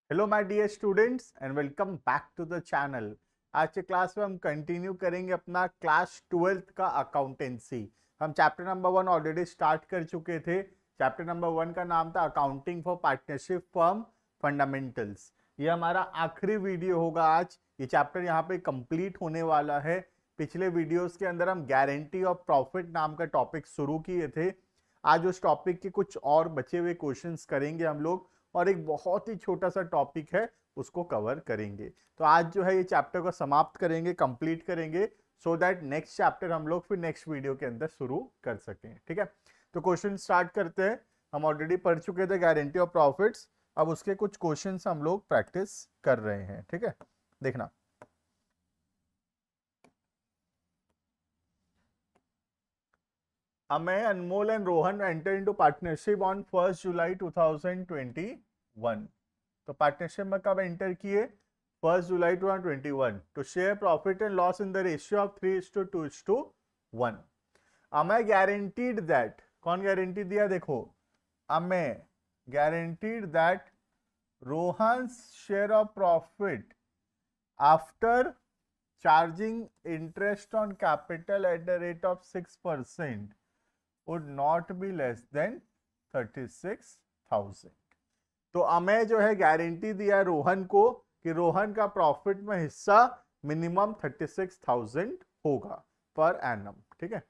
Hello my dear students and welcome back to the channel. आज के class में हम कंटिन्यू करेंगे अपना क्लास 12th का अकाउंटेंसी। हम चैप्टर नंबर 1 ऑलरेडी स्टार्ट कर चुके थे। चैप्टर नंबर 1 का नाम था accounting for partnership firm fundamentals. ये हमारा आखिरी वीडियो होगा आज। ये चैप्टर यहाँ पे कंप्लीट होने वाला है। पिछले वीडियोस के अंदर हम गारंटी ऑफ प्रॉफिट नाम का टॉपिक शुरू किए थे। आज उस टॉपिक के कुछ और बचे हुए क्वेश्चंस करेंगे हम लोग और एक बहुत ही छोटा सा टॉपिक है उसको कवर करेंगे। तो आज जो है ये चैप्टर को समाप्त करेंगे, कंप्लीट करेंगे, सो दैट नेक्स्ट चैप्टर हम लोग फिर नेक्स्ट वीडियो के अंदर शुरू कर सकें। ठीक है, तो क्वेश्चन स्टार्ट करते हैं। हम ऑलरेडी पढ़ चुके थे गारंटी ऑफ प्रॉफिट्स, अब उसके कुछ क्वेश्चंस हम लोग प्रैक्टिस कर रहे हैं। ठीक है, देखना। Amay, Anmol and Rohan entered into partnership on 1st July 2021. तो पार्टनरशिप में कब एंटर किए? 1st जुलाई 2021 to share profit and loss in the ratio of 3:2:1। Amay guaranteed that, कौन गारंटी दिया? देखो, Amay guaranteed that Rohan's share of profit after charging interest on capital at the rate of 6% would not be less than 36,000। तो अमय जो है guarantee दिया रोहन को कि रोहन का प्रॉफिट में हिस्सा मिनिमम 36,000 होगा पर एनम। ठीक है,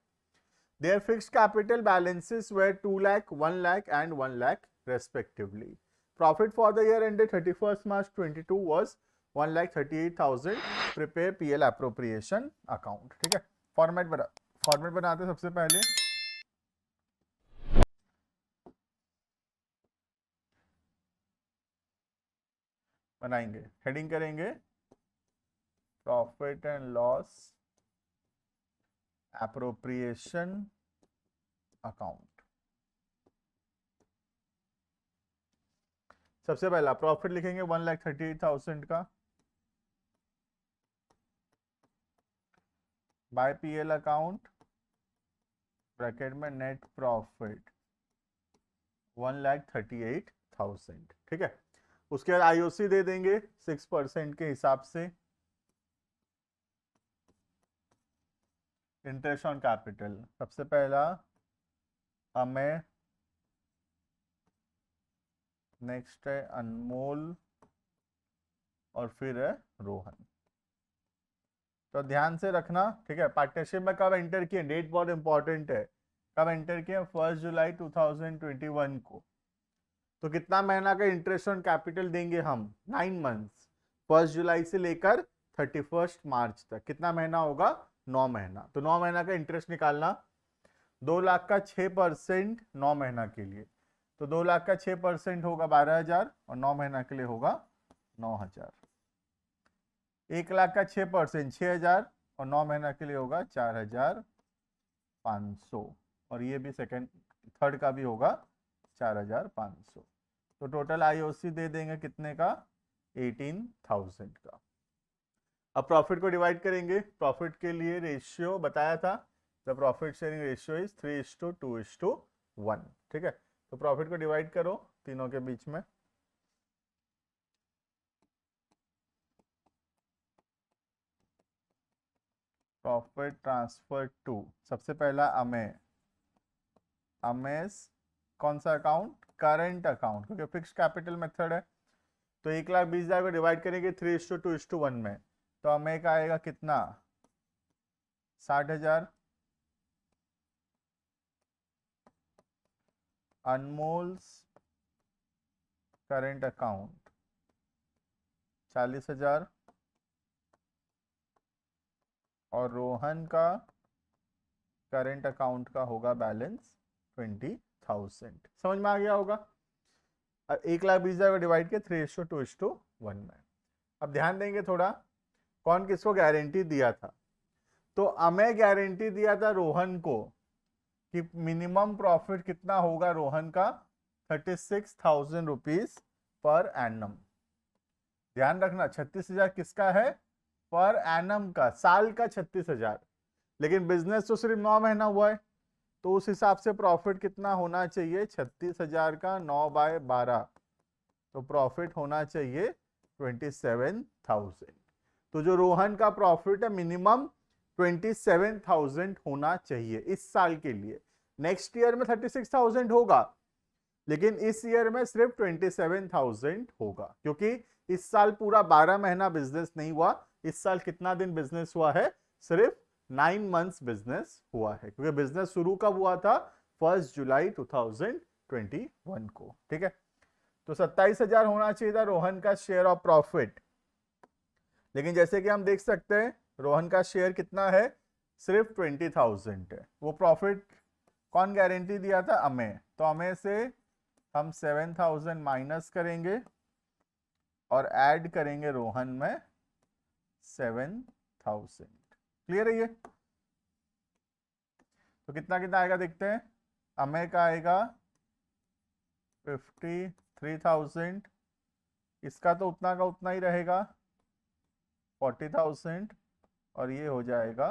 their fixed capital balances were 2 lakh, 1 lakh and 1 lakh respectively. Profit for the year ended 31st March 2022 was 1,38,000। Prepare PL appropriation account. ठीक है, फॉर्मेट बनाते सबसे पहले। बनाएंगे, हेडिंग करेंगे profit and loss appropriation account. सबसे पहला प्रॉफिट लिखेंगे 1,38,000 का बाय पीएल अकाउंट, ब्रैकेट में नेट प्रॉफिट 1,38,000। ठीक है, उसके बाद आईओसी दे देंगे 6% के हिसाब से। इंटरेस्ट ऑन कैपिटल सबसे पहला अमय, नेक्स्ट है अनमोल और फिर है रोहन। तो ध्यान से रखना। ठीक है, पार्टनरशिप में कब एंटर किए, डेट बहुत इंपॉर्टेंट है। कब एंटर किए? 1st जुलाई 2021 को। तो कितना महीना का इंटरेस्ट ऑन कैपिटल देंगे हम? 9 मंथ्स। 1st जुलाई से लेकर 31st मार्च तक कितना महीना होगा? 9 महीना। तो 9 महीना का इंटरेस्ट निकालना। 2 लाख का 6% 9 महीना के लिए, तो 2 लाख का 6% होगा 12,000 और 9 महीना के लिए होगा 9,000। 1 लाख का 6% 6,000 और 9 महीना के लिए होगा 4,500 और ये भी सेकंड थर्ड का भी होगा 4,500। तो टोटल आईओसी दे देंगे कितने का? 18,000 का। अब प्रॉफिट को डिवाइड करेंगे। प्रॉफिट के लिए रेशियो बताया था, the profit sharing ratio is 3:2:1। ठीक है, तो प्रॉफिट को डिवाइड करो तीनों के बीच में। प्रॉफिट ट्रांसफर टू, सबसे पहला अमय, अमेज कौन सा अकाउंट? करंट अकाउंट, क्योंकि फिक्स कैपिटल मेथड है। तो 1,20,000 को डिवाइड करेंगे 3:2:1 में, तो अमय का आएगा कितना? 60,000। अनमोल्स करेंट अकाउंट 40,000 और रोहन का करेंट अकाउंट का होगा बैलेंस 20,000। समझ में आ गया होगा? 1,20,000 को डिवाइड किया 3:2:1 में। अब ध्यान देंगे थोड़ा, कौन किसको गारंटी दिया था? तो अमय गारंटी दिया था रोहन को कि मिनिमम प्रॉफिट कितना होगा रोहन का? 36,000 रुपीज पर एनम। ध्यान रखना 36,000 किसका है? पर एनम का, साल का 36,000। लेकिन बिजनेस तो सिर्फ 9 महीना हुआ है, तो उस हिसाब से प्रॉफिट कितना होना चाहिए? 36,000 का 9/12, तो प्रॉफिट होना चाहिए 27,000। तो जो रोहन का प्रॉफिट है मिनिमम 27,000 होना चाहिए इस साल के लिए। नेक्स्ट ईयर में 36,000 होगा, लेकिन इस ईयर में सिर्फ 27,000 होगा, क्योंकि इस साल पूरा 12 महीना बिजनेस नहीं हुआ। इस साल कितना दिन बिजनेस हुआ है? सिर्फ 9 मंथ्स बिजनेस हुआ है, क्योंकि बिजनेस शुरू कब हुआ था? 1 जुलाई 2021 को। ठीक है, तो 27,000 होना चाहिए था रोहन का शेयर ऑफ प्रॉफिट, लेकिन जैसे कि हम देख सकते हैं रोहन का शेयर कितना है? सिर्फ 20,000 है। वो प्रॉफिट कौन गारंटी दिया था? अमेय। तो अमेय से हम 7,000 माइनस करेंगे और ऐड करेंगे रोहन में 7,000। क्लियर है ये? तो कितना कितना आएगा देखते हैं। अमेय का आएगा 53,000, इसका तो उतना का उतना ही रहेगा 40,000, और ये हो जाएगा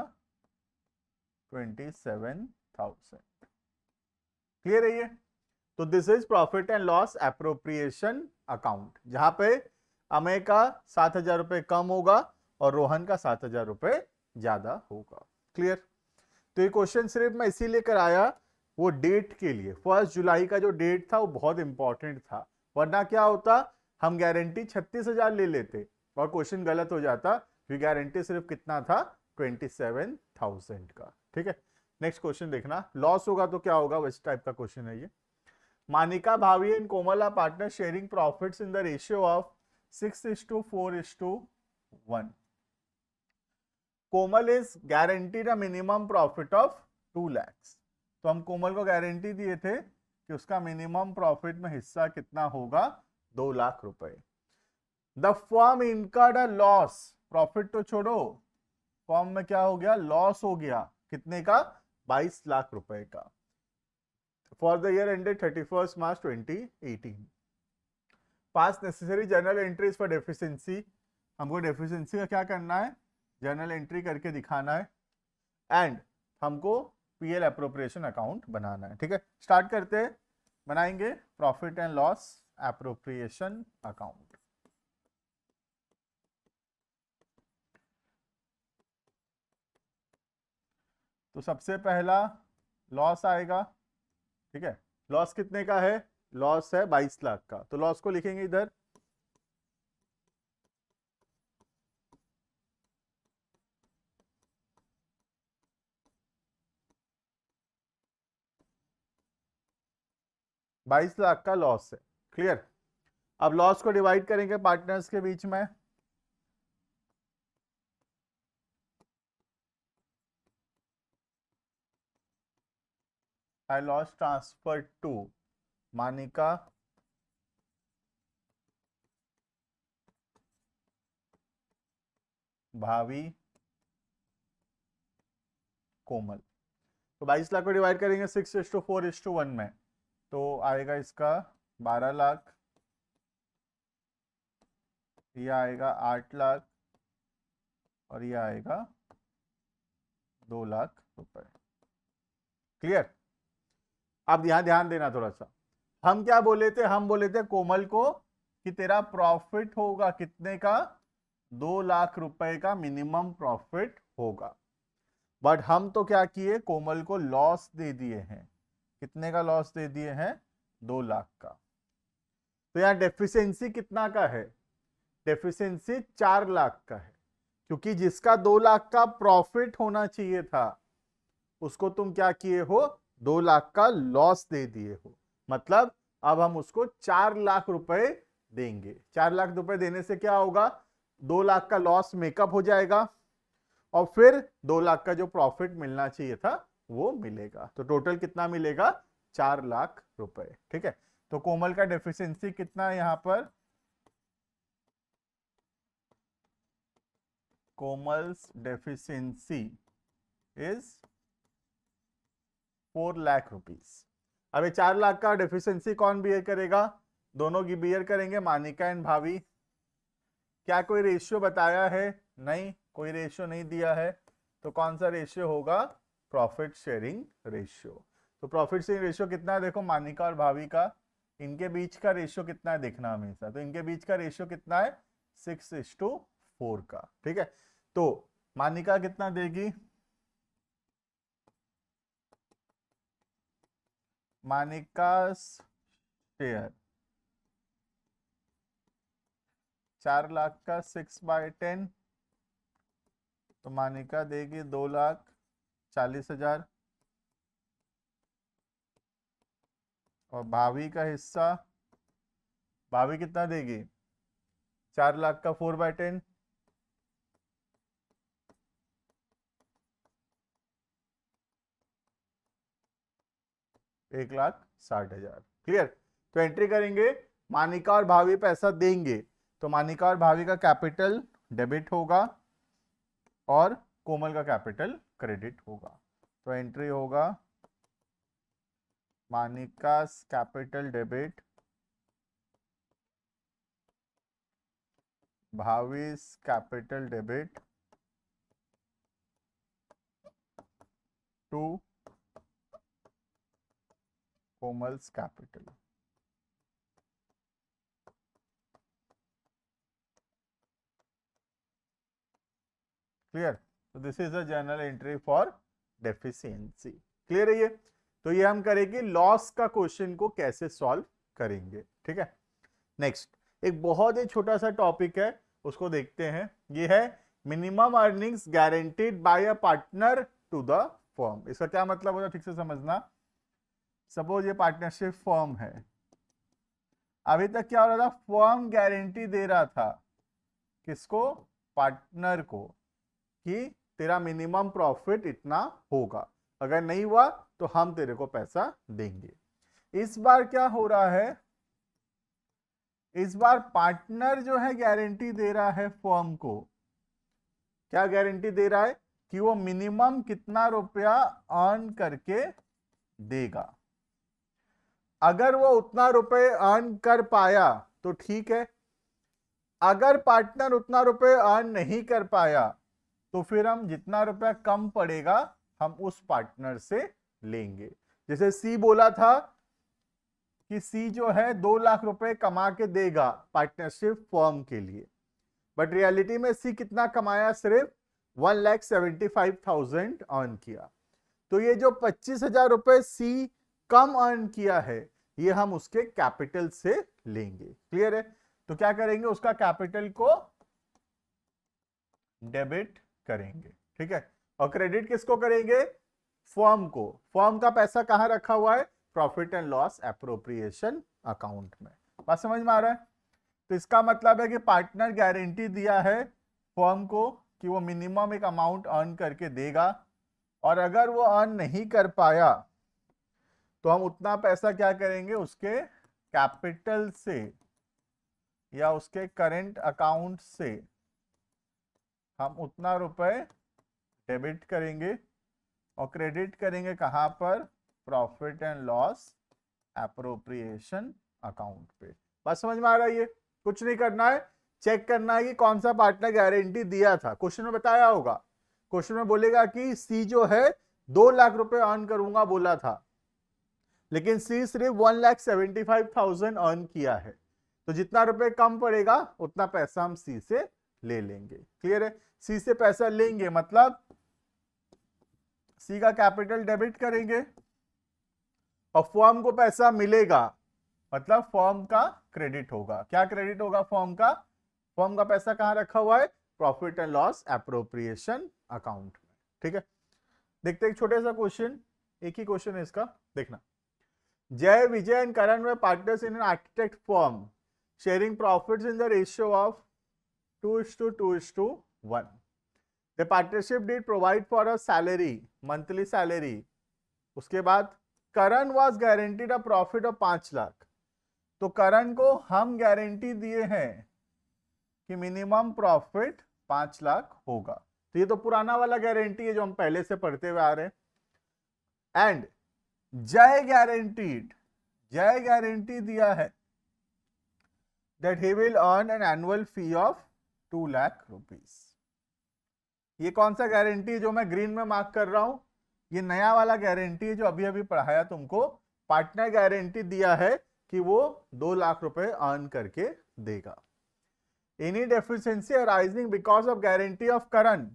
27,000। क्लियर है ये? तो this is profit and loss appropriation account, जहां पे अमेय का 7,000 रुपए कम होगा और रोहन का 7,000 रुपए ज्यादा होगा। क्लियर? तो ये क्वेश्चन सिर्फ मैं इसीलिए कराया, वो डेट के लिए। 1 जुलाई का जो डेट था वो बहुत इंपॉर्टेंट था, वरना क्या होता, हम गारंटी 36,000 ले लेते और क्वेश्चन गलत हो जाता। गारंटी सिर्फ कितना था? 27,000 का। ठीक है, नेक्स्ट क्वेश्चन देखना। लॉस होगा तो क्या होगा, वैसे टाइप का क्वेश्चन है ये। Manika, Bhavi and Komal are partner sharing profits in the ratio of 6:4:1। Komal is guaranteed a minimum profit of 2 lakhs। तो हम कोमल को गारंटी दिए थे कि उसका मिनिमम प्रॉफिट में हिस्सा कितना होगा? 2 लाख रुपए। The firm incurred a loss, profit तो छोड़ो, फर्म में क्या हो गया? लॉस हो गया। कितने का? 22 लाख रुपए का। For the year ended 31 March 2018। Pass necessary journal entries for deficiency. हमको डेफिशिएंसी का क्या करना है? जर्नल एंट्री करके दिखाना है, एंड हमको पीएल एप्रोप्रिएशन अकाउंट बनाना है। ठीक है, स्टार्ट करते हैं। बनाएंगे profit and loss appropriation account. तो सबसे पहला लॉस आएगा। ठीक है, लॉस कितने का है? लॉस है 22 लाख का। तो लॉस को लिखेंगे इधर, बाईस लाख का लॉस है। क्लियर? अब लॉस को डिवाइड करेंगे पार्टनर्स के बीच में। I loss transferred to Manika, भावी, कोमल। तो 22 लाख को डिवाइड करेंगे 6:4:1 में, तो आएगा इसका 12 लाख, ये आएगा 8 लाख, और ये आएगा 2 लाख रुपए। क्लियर? अब यहां ध्यान देना थोड़ा सा। हम क्या बोले थे? हम बोले थे कोमल को कि तेरा प्रॉफिट होगा कितने का? 2 लाख रुपए का मिनिमम प्रॉफिट होगा। बट हम तो क्या किए? कोमल को लॉस दे दिए हैं। कितने का लॉस दे दिए हैं? 2 लाख का। तो यहां डेफिशिएंसी कितना का है? डेफिशिएंसी 4 लाख का है, क्योंकि जिसका 2 लाख का प्रॉफिट होना चाहिए था उसको तुम क्या किए हो? 2 लाख का लॉस दे दिए हो। मतलब अब हम उसको 4 लाख रुपए देंगे। 4 लाख रुपए देने से क्या होगा? 2 लाख का लॉस मेकअप हो जाएगा, और फिर 2 लाख का जो प्रॉफिट मिलना चाहिए था वो मिलेगा। तो टोटल कितना मिलेगा? 4 लाख रुपए। ठीक है, तो कोमल का डेफिशिएंसी कितना है यहां पर? Komal's deficiency is 4 lakh rupees. अब 4 लाख का डेफिशिएंसी कौन बियर करेगा? दोनों की बियर करेंगे, मानिका एंड भावी। क्या कोई रेशियो बताया है? नहीं, कोई रेशियो नहीं दिया है। तो कौन सा रेशियो होगा? Profit sharing ratio. तो प्रॉफिट शेयरिंग रेशियो कितना है? देखो, मानिका और भावी का इनके बीच का रेशियो कितना है देखना हमेशा, तो इनके बीच का रेशियो कितना है 6:4 का, ठीक है। तो मानिका कितना देगी, मानिका शेयर 4 लाख का 6/10, तो मानिका देगी 2,40,000। और भाभी का हिस्सा, भाभी कितना देगी 4 लाख का 4/10, 1,60,000। क्लियर। तो एंट्री करेंगे, मानिका और भाभी पैसा देंगे, तो मानिका और भाभी का कैपिटल डेबिट होगा और कोमल का कैपिटल क्रेडिट होगा। तो एंट्री होगा Manika capital debit, Bhavi capital debit to Komal's capital. Clear. तो this is a journal entry for deficiency. Clear है ये। तो ये हम करेंगे लॉस का क्वेश्चन को कैसे सॉल्व करेंगे, ठीक है। नेक्स्ट एक बहुत ही छोटा सा टॉपिक है, उसको देखते हैं। ये है minimum earnings guaranteed by a partner to the firm. इसका क्या मतलब होता है, ठीक से समझना। सपोज ये पार्टनरशिप फर्म है, अभी तक क्या हो रहा था, फर्म गारंटी दे रहा था किसको, पार्टनर को, कि तेरा मिनिमम प्रॉफिट इतना होगा, अगर नहीं हुआ तो हम तेरे को पैसा देंगे। इस बार क्या हो रहा है, इस बार पार्टनर जो है गारंटी दे रहा है फर्म को। क्या गारंटी दे रहा है, कि वो मिनिमम कितना रुपया अर्न करके देगा। अगर वो उतना रुपए अर्न कर पाया तो ठीक है, अगर पार्टनर उतना रुपए अर्न नहीं कर पाया तो फिर हम जितना रुपया कम पड़ेगा हम उस पार्टनर से लेंगे। जैसे सी बोला था कि सी जो है 2 लाख रुपए कमा के देगा पार्टनरशिप फर्म के लिए, बट रियलिटी में सी कितना कमाया, सिर्फ 1,75,000 अर्न किया। तो ये जो 25,000 रुपए सी कम अर्न किया है, ये हम उसके कैपिटल से लेंगे। क्लियर है। तो क्या करेंगे, उसका कैपिटल को डेबिट करेंगे, ठीक है। और क्रेडिट किसको करेंगे, फर्म को। फर्म का पैसा कहां रखा हुआ है, profit and loss appropriation account में। बात समझ में आ रहा है। तो इसका मतलब है कि पार्टनर गारंटी दिया है फर्म को कि वो मिनिमम एक अमाउंट अर्न करके देगा, और अगर वो अर्न नहीं कर पाया तो हम उतना पैसा क्या करेंगे, उसके कैपिटल से या उसके करेंट अकाउंट से हम उतना रुपए डेबिट करेंगे और क्रेडिट करेंगे कहां पर, profit and loss appropriation account पे। बस समझ में आ रहा है। ये कुछ नहीं करना है, चेक करना है कि कौन सा पार्टनर गारंटी दिया था। क्वेश्चन में बताया होगा, क्वेश्चन में बोलेगा कि सी जो है 2 लाख रुपए अर्न करूंगा बोला था, लेकिन सी सिर्फ 1,75,000 अर्न किया है। तो जितना रुपए कम पड़ेगा उतना पैसा हम सी से ले लेंगे। क्लियर है। सी से पैसा लेंगे मतलब सी का कैपिटल डेबिट करेंगे, और फर्म को पैसा मिलेगा मतलब फर्म का क्रेडिट होगा। क्या क्रेडिट होगा फर्म का, फर्म का पैसा कहां रखा हुआ है, profit and loss appropriation account में, ठीक है। देखते एक छोटे सा क्वेश्चन, एक ही क्वेश्चन है इसका, देखना। Jay, Vijay and Karan were partners in an architect firm sharing profits in the ratio of 2:2:1. The partnership did provide for a salary, monthly salary. उसके बाद करण was guaranteed a profit of 5 lakh. तो करण को हम गारंटी दिए हैं कि मिनिमम प्रॉफिट 5 लाख होगा। तो ये तो पुराना वाला गारंटी है जो हम पहले से पढ़ते हुए आ रहे हैं। एंड जय गारंटीड, जय गारंटी दिया है that he will earn an annual fee of 2 lakh rupees. ये कौन सा गारंटी जो मैं ग्रीन में मार्क कर रहा हूं, ये नया वाला गारंटी है जो अभी अभी पढ़ाया तुमको। पार्टनर गारंटी दिया है कि वो 2 लाख रुपए अर्न करके देगा। Any deficiency arising because of guarantee of Karan,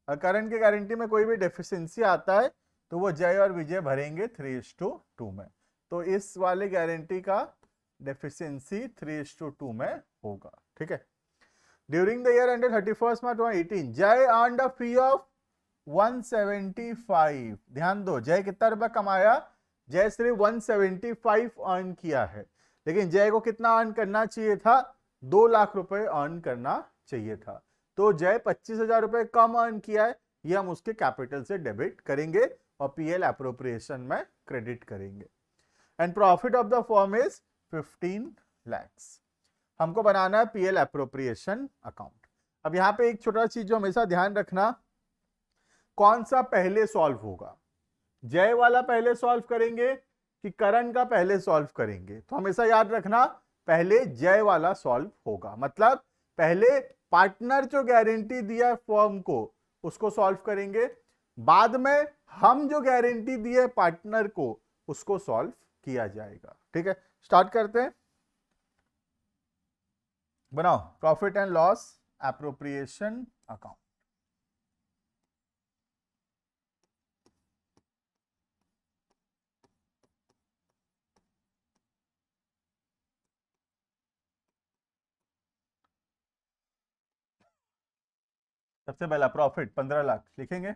और करण की गारंटी में कोई भी डेफिशिएंसी आता है तो वो जय और विजय भरेंगे 3:2 में। तो इस वाले गारंटी का डेफिशिएंसी 3:2 में होगा। ठीक है। ड्यूरिंग द ईयर एंडेड 31 मार्च 2018 जय अर्नड अ फी ऑफ 175। ध्यान दो, जय कितना रुपया कमाया? जय सिर्फ 175 अर्न किया है, लेकिन जय को कितना अर्न करना चाहिए था? 2 लाख रुपए अर्न करना चाहिए था। तो जय 25,000 रुपए कम अर्न किया है, ये हम उसके कैपिटल से डेबिट करेंगे और पीएल एप्रोप्रिएशन में क्रेडिट करेंगे। And profit of the firm is 15 lakhs. हमको बनाना है पीएल एप्रोप्रिएशन अकाउंट। अब यहां पे एक छोटा चीज जो हमेशा ध्यान रखना, कौन सा पहले सॉल्व होगा? जय वाला पहले सॉल्व करेंगे कि करण का पहले सॉल्व करेंगे? तो हमेशा याद रखना पहले जय वाला सॉल्व होगा। मतलब पहले पार्टनर जो गारंटी दिया फर्म को उसको सॉल्व करेंगे, बाद में हम जो गारंटी दिए पार्टनर को उसको सॉल्व किया जाएगा। ठीक है, स्टार्ट करते हैं। बनाओ profit and loss appropriation account. सबसे पहला प्रॉफिट 15 लाख लिखेंगे।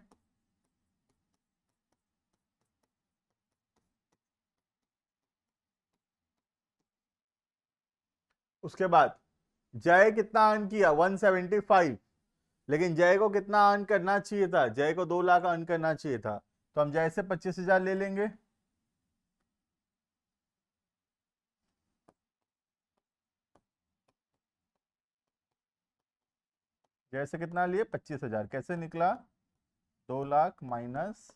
उसके बाद जय कितना अर्न किया? 175, लेकिन जय को कितना अर्न करना चाहिए था? जय को 2 लाख अर्न करना चाहिए था, तो हम जय से 25,000 ले लेंगे। जय से कितना लिए? 25,000। कैसे निकला? 2 लाख माइनस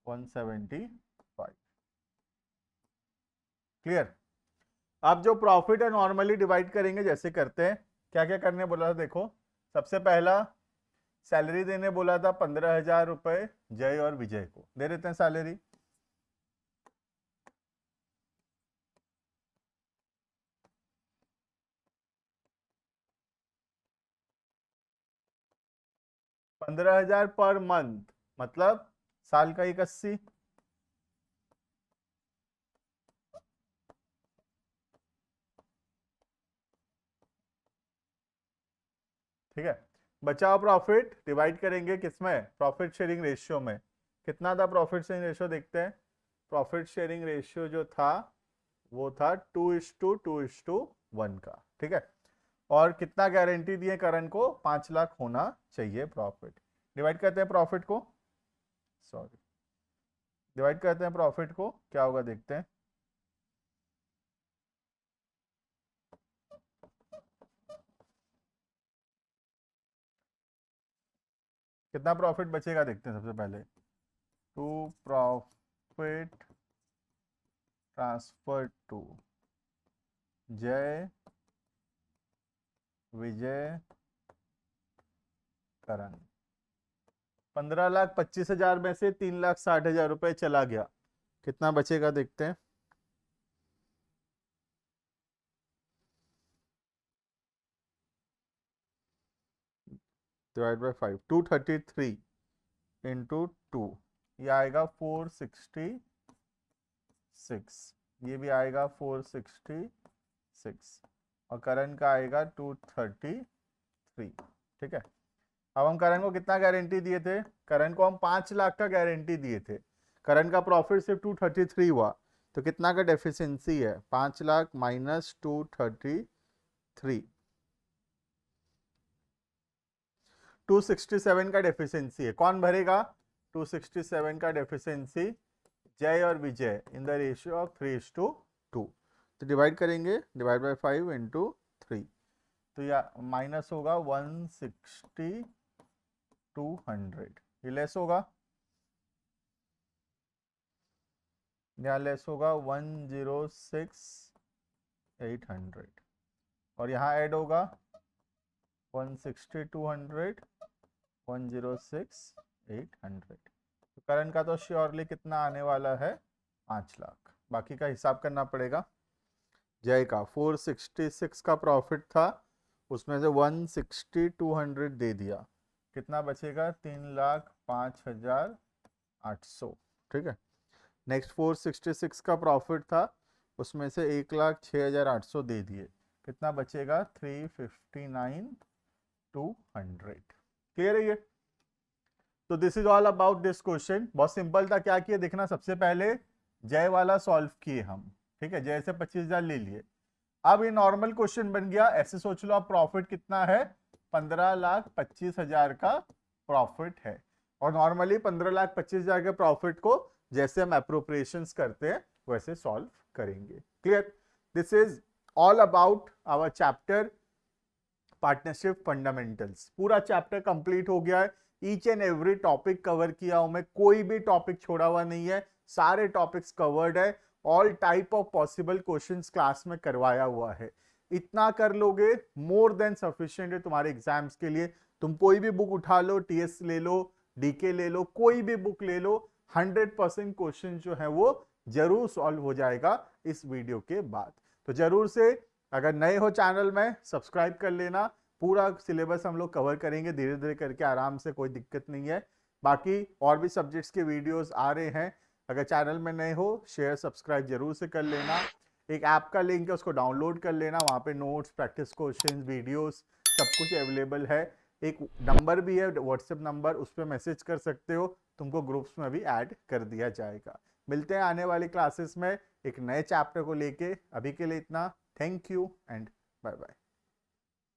175। क्लियर? अब जो प्रॉफिट है नॉर्मली डिवाइड करेंगे जैसे करते हैं। क्या क्या करने बोला था देखो। सबसे पहला सैलरी देने बोला था 15,000 रुपए जय और विजय को, दे देते हैं सैलरी। पंद्रह हजार पर मंथ, मतलब साल का 81। ठीक है, बचाओ प्रॉफिट डिवाइड करेंगे किसमें? प्रॉफिट शेयरिंग रेशियो में। कितना था प्रॉफिट शेयरिंग रेशियो? देखते हैं। प्रॉफिट शेयरिंग रेशियो जो था वो था 2:2:1 का। ठीक है, और कितना गारंटी दिए करण को? 5 लाख होना चाहिए प्रॉफिट। डिवाइड करते हैं प्रॉफिट को, सॉरी डिवाइड करते हैं प्रॉफिट को, क्या होगा देखते हैं। कितना प्रॉफिट बचेगा देखते हैं सबसे पहले। टू प्रॉफिट ट्रांसफर टू जय विजय करण। 15,25,000 में से 3,60,000 रुपए चला गया, कितना बचेगा देखते हैं। डिवाइड बाय 5, 233 इंटू 2, ये आएगा 466, ये भी आएगा 466, और करण का आएगा 233। ठीक है, अब हम करण को कितना गारंटी दिए थे? करण को हम 5 लाख का गारंटी दिए थे। करण का प्रॉफिट सिर्फ 233 हुआ, तो कितना का डेफिशिएंसी है? 5 लाख माइनस 233, 267 का डेफिशिएंसी है। कौन भरेगा? 267 का डेफिशिएंसी जय और विजय इन द रेशियो ऑफ 3:2। तो डिवाइड करेंगे, डिवाइड बाय 5 इंटू 3, तो या माइनस होगा 160 200, ये लेस होगा, यहाँ लेस होगा 106 800, और यहाँ ऐड होगा 160 200 106 800। तो करंट का तो श्योरली कितना आने वाला है? 5 लाख। बाकी का हिसाब करना पड़ेगा। जय का 466 का प्रॉफिट था, उसमें से 160 200 दे दिया, कितना बचेगा 3,05,800। ठीक है। नेक्स्ट 466 का प्रॉफिट था, उसमें से 1,06,800 दे दिए, कितना बचेगा 359,200। क्लियर है ये? तो this is all about this question. बहुत सिंपल था। क्या किए देखना, सबसे पहले जय वाला सॉल्व किए हम। ठीक है, जय से 25,000 ले लिए। अब ये नॉर्मल क्वेश्चन बन गया। ऐसे सोच लो, अब प्रॉफिट कितना है, 15,25,000 का प्रॉफिट है। और नॉर्मली 15,25,000 के प्रॉफिट को जैसे हम अप्रोप्रिएशंस करते हैं वैसे सॉल्व करेंगे। Clear? This is all about our chapter partnership fundamentals. पूरा चैप्टर कंप्लीट हो गया है। Each and every topic cover किया हूं मैं, कोई भी टॉपिक छोड़ा हुआ नहीं है, सारे टॉपिक्स कवर्ड है। All type of possible questions class में करवाया हुआ है। इतना कर लोगे मोर देन सफिशिएंट है तुम्हारे एग्जाम्स के लिए। तुम कोई भी बुक उठा लो, टीएस ले लो, डीके ले लो, कोई भी बुक ले लो, 100% क्वेश्चन जो है वो जरूर सॉल्व हो जाएगा इस वीडियो के बाद। तो जरूर से अगर नए हो चैनल में सब्सक्राइब कर लेना। पूरा सिलेबस हम लोग कवर करेंगे धीरे धीरे करके, आराम से, कोई दिक्कत नहीं है। बाकी और भी सब्जेक्ट्स के वीडियोस आ रहे हैं। अगर चैनल में नए हो, शेयर सब्सक्राइब जरूर से कर लेना। एक ऐप का लिंक है, उसको डाउनलोड कर लेना। वहाँ पे नोट्स, प्रैक्टिस क्वेश्चंस, वीडियोस सब कुछ अवेलेबल है। एक नंबर भी है, व्हाट्सएप नंबर, उस पर मैसेज कर सकते हो। तुमको ग्रुप्स में भी ऐड कर दिया जाएगा। मिलते हैं आने वाली क्लासेस में एक नए चैप्टर को लेके। अभी के लिए इतना। Thank you and bye bye.